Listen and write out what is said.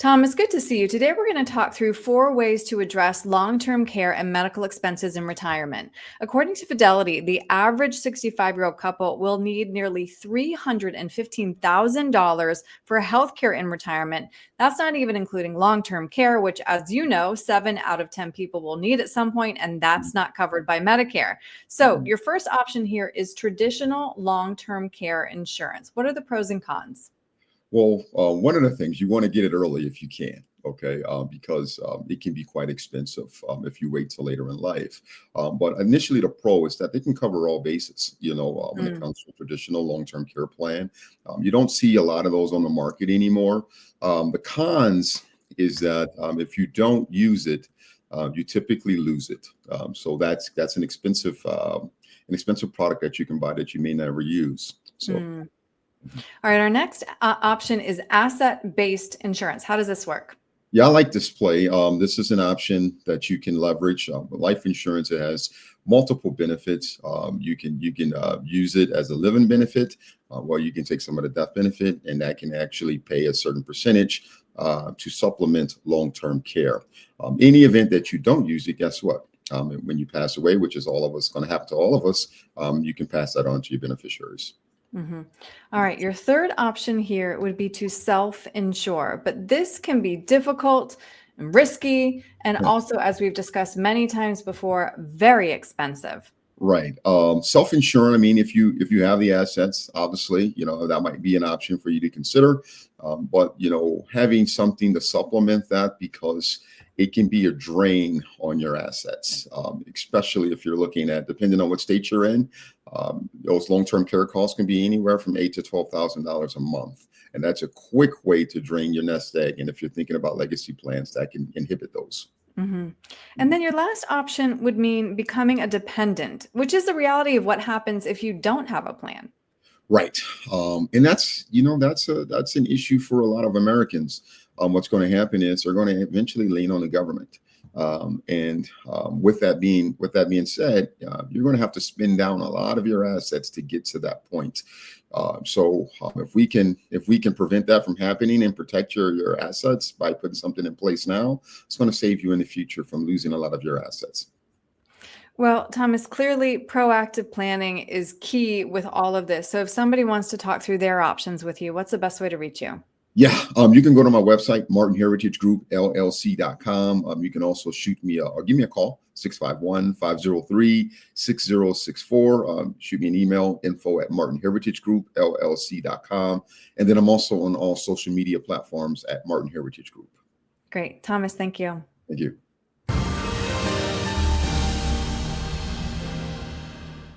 Tom, it's good to see you. Today, we're going to talk through 4 ways to address long-term care and medical expenses in retirement. According to Fidelity, the average 65-year-old couple will need nearly $315,000 for healthcare in retirement. That's not even including long-term care, which, as you know, 7 out of 10 people will need at some point, and that's not covered by Medicare. So your first option here is traditional long-term care insurance. What are the pros and cons? Well, one of the things you want to get it early if you can, okay, because it can be quite expensive if you wait till later in life. But initially, the pro is that they can cover all bases, when it comes to a traditional long-term care plan. You don't see a lot of those on the market anymore. The cons is that if you don't use it, you typically lose it. So that's an expensive product that you can buy that you may never use. So. All right, our next option is asset-based insurance. How does this work? Yeah, I like this play. This is an option that you can leverage. Life insurance, it has multiple benefits. You can use it as a living benefit, where you can take some of the death benefit, and that can actually pay a certain percentage to supplement long-term care. In the event that you don't use it, guess what? When you pass away, which is all of us going to happen to all of us, you can pass that on to your beneficiaries. All right, your third option here would be to self-insure, but this can be difficult and risky, and also, as we've discussed many times before, very expensive. Right. Self-insuring, I mean, if you have the assets, obviously, that might be an option for you to consider. But, having something to supplement that, because it can be a drain on your assets, especially if you're looking at, depending on what state you're in, those long-term care costs can be anywhere from $8,000 to $12,000 a month. And that's a quick way to drain your nest egg. And if you're thinking about legacy plans, that can inhibit those. And then your last option would mean becoming a dependent, which is the reality of what happens if you don't have a plan. Right. And that's an issue for a lot of Americans. What's going to happen is they're going to eventually lean on the government. With that being said, you're going to have to spend down a lot of your assets to get to that point. So if we can prevent that from happening and protect your assets by putting something in place now, it's going to save you in the future from losing a lot of your assets. Well, Thomas, clearly proactive planning is key with all of this. So if somebody wants to talk through their options with you, what's the best way to reach you? Yeah, you can go to my website, martinheritagegroup.llc.com. You can also shoot me or give me a call, 651-503-6064. Shoot me an email, info@martinheritagegroup.llc.com. And then I'm also on all social media platforms at Martin Heritage Group. Great. Thomas, thank you. Thank you.